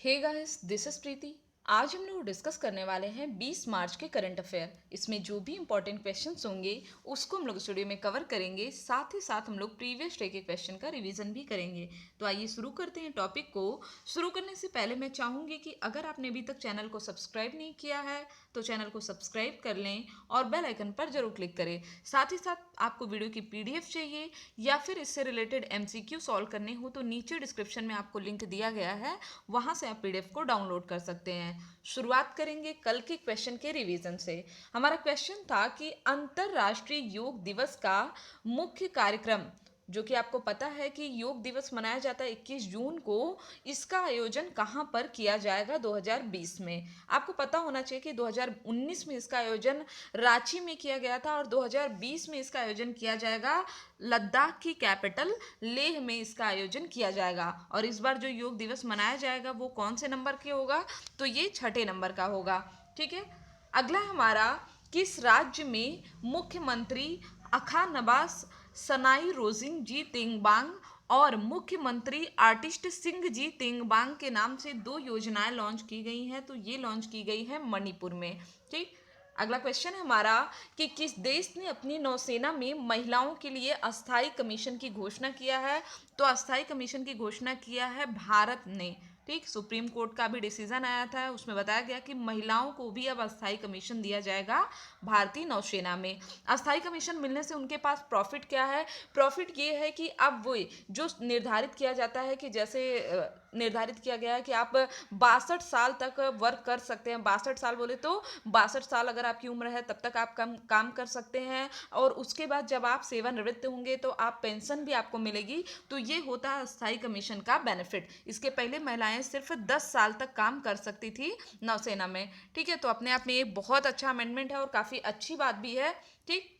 Hey guys, this is प्रीति। आज हम लोग डिस्कस करने वाले हैं 20 मार्च के करंट अफेयर। इसमें जो भी इंपॉर्टेंट क्वेश्चंस होंगे उसको हम लोग इस वीडियो में कवर करेंगे। साथ ही साथ हम लोग प्रीवियस डे के क्वेश्चन का रिवीजन भी करेंगे। तो आइए शुरू करते हैं टॉपिक को। शुरू करने से पहले मैं चाहूँगी कि अगर आपने अभी तक चैनल को सब्सक्राइब नहीं किया है तो चैनल को सब्सक्राइब कर लें और बेल आइकन पर जरूर क्लिक करें। साथ ही साथ आपको वीडियो की पीडीएफ चाहिए या फिर इससे रिलेटेड एमसीक्यू सॉल्व करने हो तो नीचे डिस्क्रिप्शन में आपको लिंक दिया गया है, वहां से आप पीडीएफ को डाउनलोड कर सकते हैं। शुरुआत करेंगे कल के क्वेश्चन के रिवीजन से। हमारा क्वेश्चन था कि अंतरराष्ट्रीय योग दिवस का मुख्य कार्यक्रम, जो कि आपको पता है कि योग दिवस मनाया जाता है 21 जून को, इसका आयोजन कहाँ पर किया जाएगा 2020 में। आपको पता होना चाहिए कि 2019 में इसका आयोजन रांची में किया गया था और 2020 में इसका आयोजन किया जाएगा लद्दाख की कैपिटल लेह में। इसका आयोजन किया जाएगा और इस बार जो योग दिवस मनाया जाएगा वो कौन से नंबर के होगा, तो ये 6ठे नंबर का होगा। ठीक है, अगला हमारा, किस राज्य में मुख्यमंत्री अखा नबास सनाई रोजिंग जी तेंगबांग और मुख्यमंत्री आर्टिस्ट सिंह जी तेंगबांग के नाम से दो योजनाएं लॉन्च की गई हैं, तो ये लॉन्च की गई है मणिपुर में। ठीक, अगला क्वेश्चन है हमारा कि किस देश ने अपनी नौसेना में महिलाओं के लिए अस्थायी कमीशन की घोषणा किया है, तो अस्थायी कमीशन की घोषणा किया है भारत ने। ठीक, सुप्रीम कोर्ट का भी डिसीजन आया था, उसमें बताया गया कि महिलाओं को भी अब अस्थायी कमीशन दिया जाएगा भारतीय नौसेना में। अस्थायी कमीशन मिलने से उनके पास प्रॉफिट क्या है? प्रॉफिट ये है कि अब वो जो निर्धारित किया जाता है कि जैसे निर्धारित किया गया है कि आप 62 साल तक वर्क कर सकते हैं। 62 साल बोले तो 62 साल अगर आपकी उम्र है तब तक आप काम कर सकते हैं और उसके बाद जब आप सेवानिवृत्त होंगे तो आप पेंशन भी आपको मिलेगी। तो ये होता है अस्थायी कमीशन का बेनिफिट। इसके पहले महिलाएं सिर्फ 10 साल तक काम कर सकती थी नौसेना में। ठीक है, तो अपने आप में एक बहुत अच्छा अमेंडमेंट है और काफ़ी अच्छी बात भी है। ठीक,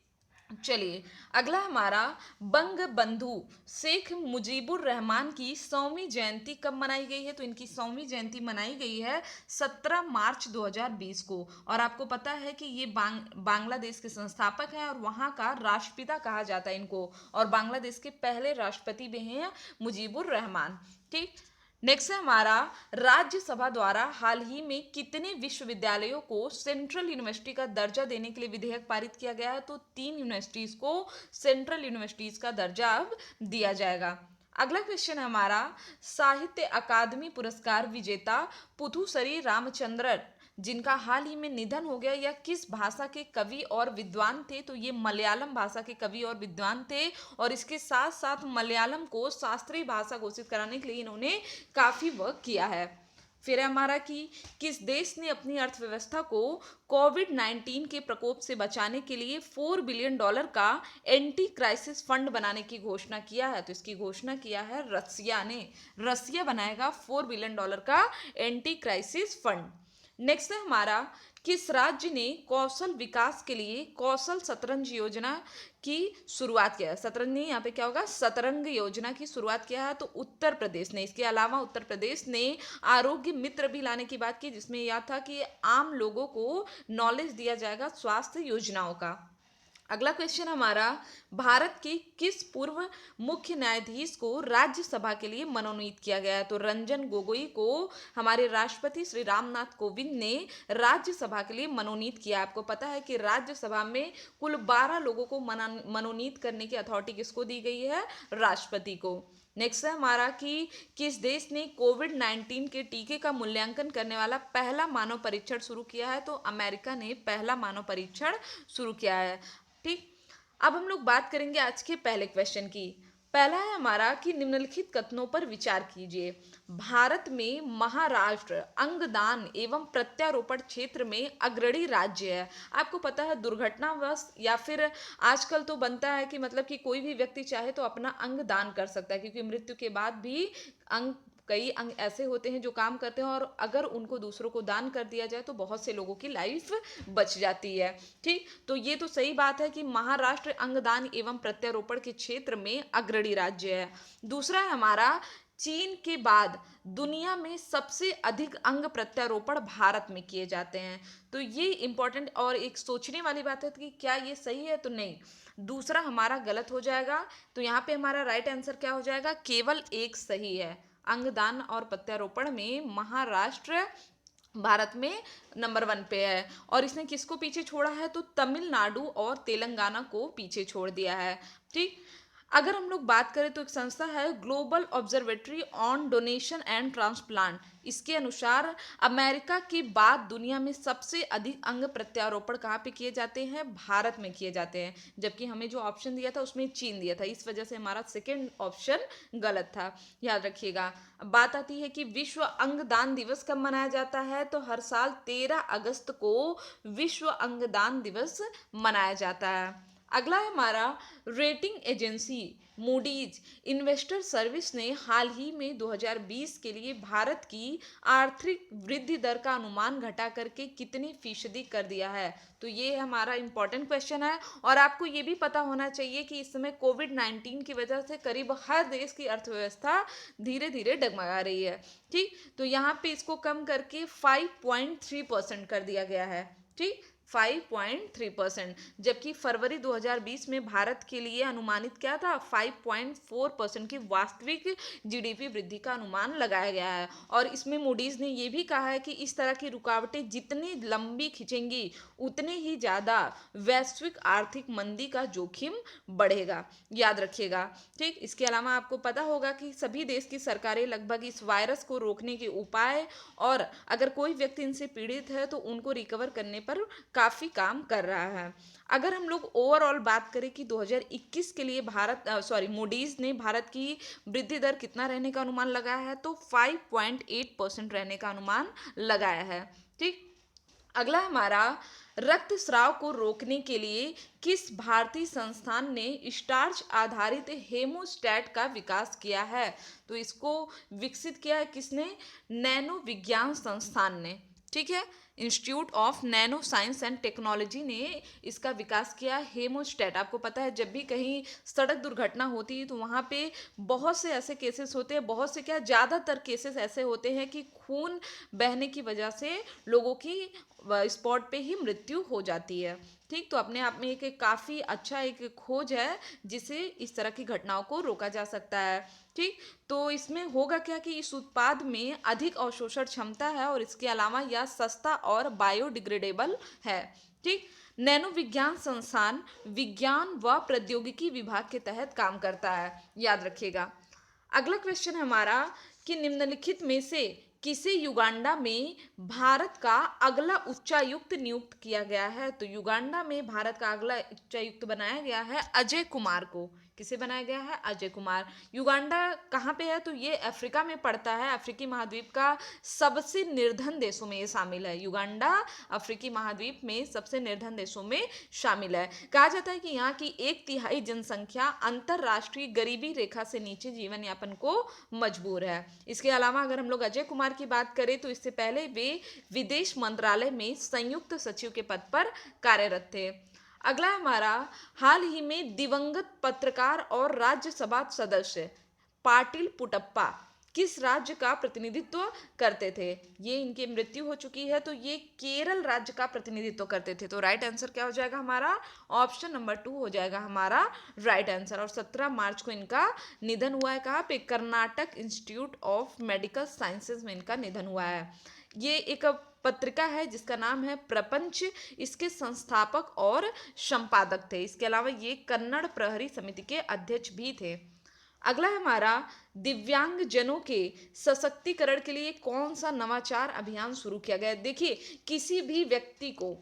चलिए अगला हमारा, बंग बंधु शेख मुजीबुर रहमान की 100वीं जयंती कब मनाई गई है, तो इनकी 100वीं जयंती मनाई गई है 17 मार्च 2020 को। और आपको पता है कि ये बांग्लादेश के संस्थापक हैं और वहाँ का राष्ट्रपिता कहा जाता है इनको, और बांग्लादेश के पहले राष्ट्रपति भी हैं मुजीबुर रहमान। ठीक, नेक्स्ट है हमारा, राज्यसभा द्वारा हाल ही में कितने विश्वविद्यालयों को सेंट्रल यूनिवर्सिटी का दर्जा देने के लिए विधेयक पारित किया गया है, तो 3 यूनिवर्सिटीज को सेंट्रल यूनिवर्सिटीज का दर्जा अब दिया जाएगा। अगला क्वेश्चन है हमारा, साहित्य अकादमी पुरस्कार विजेता पुथुसरी रामचंद्रन जिनका हाल ही में निधन हो गया, या किस भाषा के कवि और विद्वान थे, तो ये मलयालम भाषा के कवि और विद्वान थे और इसके साथ साथ मलयालम को शास्त्रीय भाषा घोषित कराने के लिए इन्होंने काफी वर्क किया है। फिर हमारा कि किस देश ने अपनी अर्थव्यवस्था को कोविड-19 के प्रकोप से बचाने के लिए $4 बिलियन का एंटी क्राइसिस फंड बनाने की घोषणा किया है, तो इसकी घोषणा किया है रसिया ने। रसिया बनाएगा $4 बिलियन का एंटी क्राइसिस फंड। नेक्स्ट है हमारा, किस राज्य ने कौशल विकास के लिए कौशल शतरंज योजना की शुरुआत किया है? शतरंज नहीं, यहाँ पे क्या होगा, शतरंग योजना की शुरुआत किया है, तो उत्तर प्रदेश ने। इसके अलावा उत्तर प्रदेश ने आरोग्य मित्र भी लाने की बात की, जिसमें यह था कि आम लोगों को नॉलेज दिया जाएगा स्वास्थ्य योजनाओं का। अगला क्वेश्चन हमारा, भारत के किस पूर्व मुख्य न्यायाधीश को राज्यसभा के लिए मनोनीत किया गया है, तो रंजन गोगोई को हमारे राष्ट्रपति श्री रामनाथ कोविंद ने राज्यसभा के लिए मनोनीत किया। आपको पता है कि राज्यसभा में कुल 12 लोगों को मनोनीत करने की अथॉरिटी किसको दी गई है? राष्ट्रपति को। नेक्स्ट है हमारा कि किस देश ने कोविड-19 के टीके का मूल्यांकन करने वाला पहला मानव परीक्षण शुरू किया है, तो अमेरिका ने पहला मानव परीक्षण शुरू किया है। ठीक, अब हम लोग बात करेंगे आज के पहले क्वेश्चन की। पहला है हमारा कि निम्नलिखित कथनों पर विचार कीजिए। भारत में महाराष्ट्र अंगदान एवं प्रत्यारोपण क्षेत्र में अग्रणी राज्य है। आपको पता है दुर्घटनावश या फिर आजकल तो बनता है कि मतलब कि कोई भी व्यक्ति चाहे तो अपना अंग दान कर सकता है, क्योंकि मृत्यु के बाद भी अंग, कई अंग ऐसे होते हैं जो काम करते हैं और अगर उनको दूसरों को दान कर दिया जाए तो बहुत से लोगों की लाइफ बच जाती है। ठीक, तो ये तो सही बात है कि महाराष्ट्र अंगदान एवं प्रत्यारोपण के क्षेत्र में अग्रणी राज्य है। दूसरा है हमारा, चीन के बाद दुनिया में सबसे अधिक अंग प्रत्यारोपण भारत में किए जाते हैं। तो ये इंपॉर्टेंट और एक सोचने वाली बात है कि क्या ये सही है, तो नहीं, दूसरा हमारा गलत हो जाएगा। तो यहाँ पे हमारा राइट आंसर क्या हो जाएगा, केवल एक सही है। अंगदान और प्रत्यारोपण में महाराष्ट्र भारत में नंबर 1 पे है। और इसने किसको पीछे छोड़ा है, तो तमिलनाडु और तेलंगाना को पीछे छोड़ दिया है। ठीक। अगर हम लोग बात करें तो एक संस्था है global observatory on donation and transplant. इसके अनुसार अमेरिका के बाद दुनिया में सबसे अधिक अंग प्रत्यारोपण कहाँ पे किए जाते हैं, भारत में किए जाते हैं। जबकि हमें जो ऑप्शन दिया था उसमें चीन दिया था, इस वजह से हमारा सेकेंड ऑप्शन गलत था, याद रखिएगा। अब बात आती है कि विश्व अंगदान दिवस कब मनाया जाता है, तो हर साल 13 अगस्त को विश्व अंगदान दिवस मनाया जाता है। अगला है हमारा rating agency Moody's investor service ने हाल ही में 2020 के लिए भारत की आर्थिक वृद्धि दर का अनुमान घटा करके कितनी फीसदी कर दिया है। तो ये हमारा इंपॉर्टेंट क्वेश्चन है। और आपको ये भी पता होना चाहिए कि इस समय कोविड-19 की वजह से करीब हर देश की अर्थव्यवस्था धीरे धीरे डगमगा रही है। ठीक। तो यहाँ पे इसको कम करके 5.3% कर दिया गया है। ठीक। 5.3%। जबकि फरवरी 2020 में भारत के लिए अनुमानित क्या था, 5.4% की वास्तविक जीडीपी वृद्धि का अनुमान लगाया गया है। और इसमें मूडीज ने यह भी कहा है कि इस तरह की रुकावटें जितनी लंबी खिंचेंगी उतने ही ज्यादा वैश्विक आर्थिक मंदी का जोखिम बढ़ेगा, याद रखिएगा। ठीक। इसके अलावा आपको पता होगा कि सभी देश की सरकारें लगभग इस वायरस को रोकने के उपाय और अगर कोई व्यक्ति इनसे पीड़ित है तो उनको रिकवर करने पर काफी काम कर रहा है। अगर हम लोग ओवरऑल बात करें कि 2021 के लिए मूडीज ने भारत की वृद्धि दर कितना रहने का अनुमान लगाया है, तो 5.8% रहने का अनुमान लगाया है। ठीक। अगला हमारा रक्तस्राव को रोकने के लिए किस भारतीय संस्थान ने स्टार्च आधारित हेमोस्टैट का विकास किया है, तो इसको विकसित किया है किसने, नैनो विज्ञान संस्थान ने। ठीक है। Institute of nano science and technology ने इसका विकास किया। हेमोस्टैट, आपको पता है जब भी कहीं सड़क दुर्घटना होती है तो वहाँ पे बहुत से ऐसे केसेस होते हैं, बहुत से क्या ज़्यादातर केसेस ऐसे होते हैं कि खून बहने की वजह से लोगों की स्पॉट पे ही मृत्यु हो जाती है। ठीक। तो अपने आप में एक काफ़ी अच्छा एक खोज है जिससे इस तरह की घटनाओं को रोका जा सकता है। ठीक। तो इसमें होगा क्या कि इस उत्पाद में अधिक अवशोषण क्षमता है और इसके अलावा यह सस्ता और बायोडिग्रेडेबल है। ठीक। नैनो विज्ञान संस्थान विज्ञान व प्रौद्योगिकी विभाग के तहत काम करता है, याद रखिएगा। अगला क्वेश्चन हमारा कि निम्नलिखित में से किसे युगांडा में भारत का अगला उच्चायुक्त नियुक्त किया गया है, तो युगांडा में भारत का अगला उच्चायुक्त बनाया गया है अजय कुमार को। किसे बनाया गया है, अजय कुमार। युगांडा कहाँ पे है, तो ये अफ्रीका में पड़ता है। अफ्रीकी महाद्वीप का सबसे निर्धन देशों में ये शामिल है। युगांडा अफ्रीकी महाद्वीप में सबसे निर्धन देशों में शामिल है। कहा जाता है कि यहाँ की 1/3 जनसंख्या अंतरराष्ट्रीय गरीबी रेखा से नीचे जीवन यापन को मजबूर है। इसके अलावा अगर हम लोग अजय कुमार की बात करें तो इससे पहले वे विदेश मंत्रालय में संयुक्त सचिव के पद पर कार्यरत थे। अगला हमारा हाल ही में दिवंगत पत्रकार और राज्यसभा सदस्य पाटिल पुटप्पा किस राज्य का प्रतिनिधित्व करते थे, ये इनकी मृत्यु हो चुकी है, तो ये केरल राज्य का प्रतिनिधित्व करते थे। तो राइट आंसर क्या हो जाएगा हमारा, ऑप्शन नंबर 2 हो जाएगा हमारा राइट आंसर। और 17 मार्च को इनका निधन हुआ है, कहाँ पे, Karnataka institute of medical sciences में इनका निधन हुआ है। ये एक पत्रिका है जिसका नाम है प्रपंच, इसके संस्थापक और संपादक थे। इसके अलावा ये कन्नड़ प्रहरी समिति के अध्यक्ष भी थे। अगला है हमारा दिव्यांग जनों के सशक्तिकरण के लिए कौन सा नवाचार अभियान शुरू किया गया। देखिए, किसी भी व्यक्ति को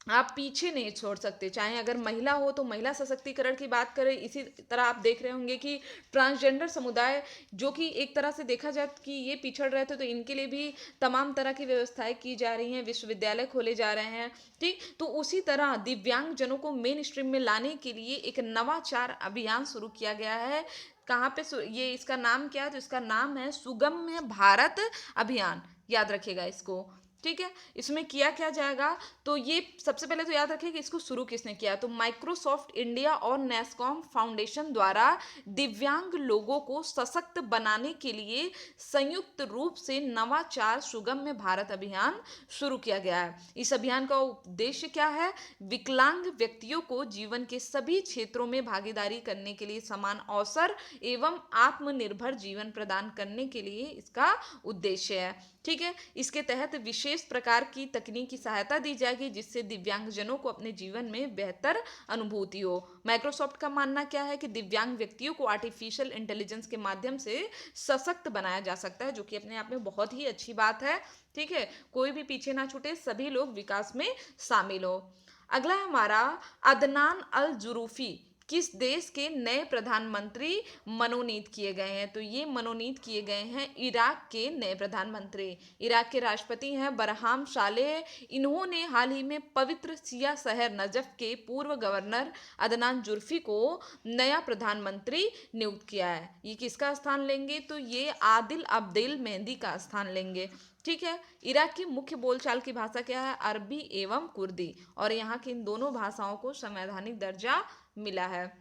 आप पीछे नहीं छोड़ सकते, चाहे अगर महिला हो तो महिला सशक्तिकरण की बात करें। इसी तरह आप देख रहे होंगे कि ट्रांसजेंडर समुदाय, जो कि एक तरह से देखा जाए कि ये पिछड़ रहे थे, तो इनके लिए भी तमाम तरह की व्यवस्थाएं की जा रही हैं, विश्वविद्यालय खोले जा रहे हैं। ठीक। तो उसी तरह दिव्यांग जनों को मेन स्ट्रीम में लाने के लिए एक नवाचार अभियान शुरू किया गया है। कहाँ पे ये इसका नाम क्या है, तो इसका नाम है सुगम्य भारत अभियान, याद रखिएगा इसको। ठीक है, इसमें किया क्या जाएगा, तो ये सबसे पहले तो याद रखिए कि इसको शुरू किसने किया, तो माइक्रोसॉफ्ट इंडिया और नेस्कॉम फाउंडेशन द्वारा दिव्यांग लोगों को सशक्त बनाने के लिए संयुक्त रूप से नवाचार सुगम्य भारत अभियान शुरू किया गया है। इस अभियान का उद्देश्य क्या है, विकलांग व्यक्तियों को जीवन के सभी क्षेत्रों में भागीदारी करने के लिए समान अवसर एवं आत्मनिर्भर जीवन प्रदान करने के लिए इसका उद्देश्य है। ठीक है, इसके तहत विशेष प्रकार की तकनीकी सहायता दी जाएगी जिससे दिव्यांगजनों को अपने जीवन में बेहतर अनुभूति हो। माइक्रोसॉफ्ट का मानना क्या है कि दिव्यांग व्यक्तियों को आर्टिफिशियल इंटेलिजेंस के माध्यम से सशक्त बनाया जा सकता है, जो कि अपने आप में बहुत ही अच्छी बात है। ठीक है, कोई भी पीछे ना छूटे, सभी लोग विकास में शामिल हो। अगला है हमारा, अदनान अल जुरूफी किस देश के नए प्रधानमंत्री मनोनीत किए गए हैं, तो ये मनोनीत किए गए हैं इराक के नए प्रधानमंत्री। इराक के राष्ट्रपति हैं बरहाम सालेह। इन्होंने हाल ही में पवित्र सिया शहर नजफ के पूर्व गवर्नर अदनान जुर्फी को नया प्रधानमंत्री नियुक्त किया है। ये किसका स्थान लेंगे, तो ये आदिल अब्देल मेहंदी का स्थान लेंगे। ठीक है, इराक की मुख्य बोलचाल की भाषा क्या है, अरबी एवं कुर्दी, और यहाँ की इन दोनों भाषाओं को संवैधानिक दर्जा मिला है।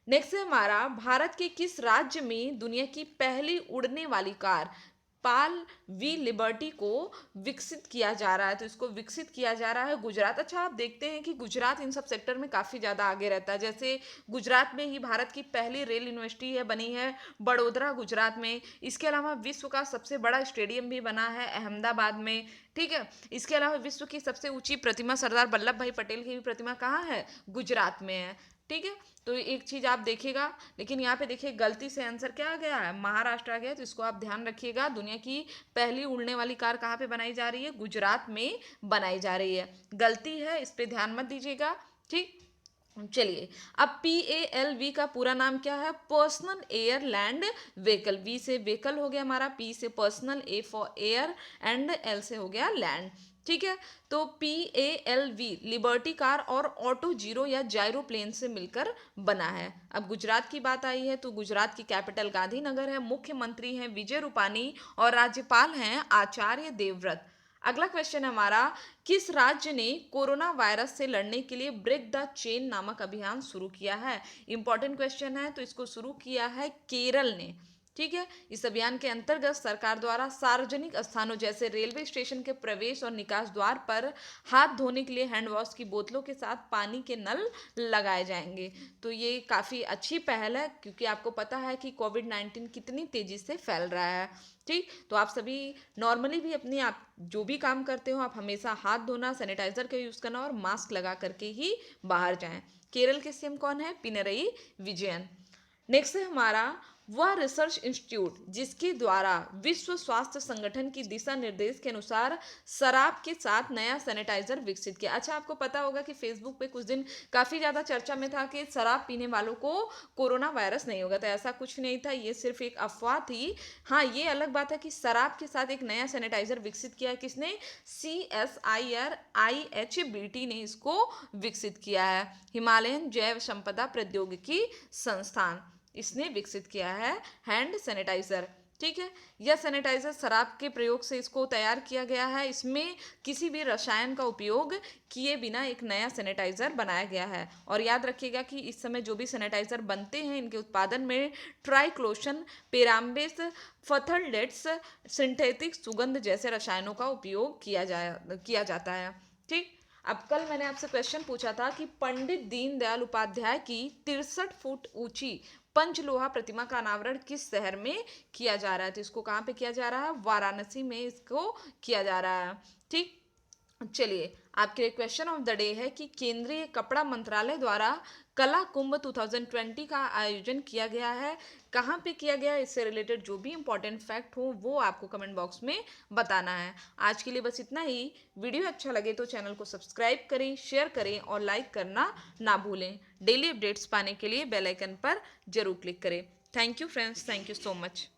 नेक्स्ट है हमारा, भारत के किस राज्य में दुनिया की पहली उड़ने वाली कार पाल वी लिबर्टी को विकसित किया जा रहा है, तो इसको विकसित किया जा रहा है गुजरात। अच्छा, आप देखते हैं कि गुजरात इन सब सेक्टर में काफ़ी ज़्यादा आगे रहता है। जैसे गुजरात में ही भारत की पहली रेल यूनिवर्सिटी है बनी है बड़ोदरा गुजरात में। इसके अलावा विश्व का सबसे बड़ा स्टेडियम भी बना है अहमदाबाद में। ठीक है, इसके अलावा विश्व की सबसे ऊंची प्रतिमा सरदार वल्लभ भाई पटेल की भी प्रतिमा कहाँ है, गुजरात में है। ठीक है, तो एक चीज आप देखिएगा, लेकिन यहाँ पे देखिए गलती से आंसर क्या आ गया है, महाराष्ट्र आ गया, तो इसको आप ध्यान रखिएगा। दुनिया की पहली उड़ने वाली कार कहाँ पे बनाई जा रही है, गुजरात में बनाई जा रही है। गलती है, इस पे ध्यान मत दीजिएगा। ठीक, चलिए, अब PALV का पूरा नाम क्या है, personal air land vehicle. V से व्हीकल हो गया हमारा, P से personal, A for air and L से हो गया लैंड। ठीक है, तो PALV लिबर्टी कार और ऑटो जीरो या जायरो प्लेन से मिलकर बना है। अब गुजरात की बात आई है, तो गुजरात की कैपिटल गांधीनगर है, मुख्यमंत्री हैं विजय रूपानी और राज्यपाल हैं आचार्य देवव्रत। अगला क्वेश्चन हमारा, किस राज्य ने कोरोना वायरस से लड़ने के लिए ब्रेक द चेन नामक अभियान शुरू किया है। इंपॉर्टेंट क्वेश्चन है, तो इसको शुरू किया है केरल ने। ठीक है, इस अभियान के अंतर्गत सरकार द्वारा सार्वजनिक स्थानों जैसे रेलवे स्टेशन के प्रवेश और निकास द्वार पर हाथ धोने के लिए हैंड वॉश की बोतलों के साथ पानी के नल लगाए जाएंगे। तो ये काफ़ी अच्छी पहल है, क्योंकि आपको पता है कि कोविड-19 कितनी तेजी से फैल रहा है। ठीक, तो आप सभी नॉर्मली भी अपनी आप जो भी काम करते हो, आप हमेशा हाथ धोना, सैनिटाइजर का यूज़ करना और मास्क लगा करके ही बाहर जाएं। केरल के सीएम कौन है, पिनरई विजयन। नेक्स्ट है हमारा, वह रिसर्च इंस्टीट्यूट जिसके द्वारा विश्व स्वास्थ्य संगठन की दिशा निर्देश के अनुसार शराब के साथ नया सैनिटाइजर विकसित किया। अच्छा, आपको पता होगा कि फेसबुक पे कुछ दिन काफ़ी ज़्यादा चर्चा में था कि शराब पीने वालों को कोरोना वायरस नहीं होगा, तो ऐसा कुछ नहीं था, ये सिर्फ एक अफवाह थी। हाँ, ये अलग बात है कि शराब के साथ एक नया सैनिटाइजर विकसित किया, किसने, CSIR-IHBT ने इसको विकसित किया है। हिमालयन जैव संपदा प्रौद्योगिकी संस्थान, इसने विकसित किया है हैंड सैनिटाइजर। ठीक है, यह सैनिटाइजर शराब के प्रयोग से इसको तैयार किया गया है। इसमें किसी भी रसायन का उपयोग किए बिना एक नया सैनिटाइजर बनाया गया है। और याद रखिएगा कि इस समय जो भी सैनिटाइजर बनते हैं, इनके उत्पादन में ट्राइक्लोशन, पेराम्बेस, फथलडेट्स, सिंथेटिक सुगंध जैसे रसायनों का उपयोग किया जाता है। ठीक, अब कल मैंने आपसे क्वेश्चन पूछा था कि पंडित दीनदयाल उपाध्याय की 63 फुट ऊंची पंचलोहा प्रतिमा का अनावरण किस शहर में किया जा रहा है, तो इसको कहाँ पे किया जा रहा है, वाराणसी में इसको किया जा रहा है। ठीक, चलिए, आपके लिए क्वेश्चन ऑफ द डे है कि केंद्रीय कपड़ा मंत्रालय द्वारा कला कुंभ 2020 का आयोजन किया गया है, कहाँ पे किया गया है, इससे रिलेटेड जो भी इंपॉर्टेंट फैक्ट हो वो आपको कमेंट बॉक्स में बताना है। आज के लिए बस इतना ही। वीडियो अच्छा लगे तो चैनल को सब्सक्राइब करें, शेयर करें और लाइक करना ना भूलें। डेली अपडेट्स पाने के लिए बेल आइकन पर जरूर क्लिक करें। Thank you friends, thank you so much.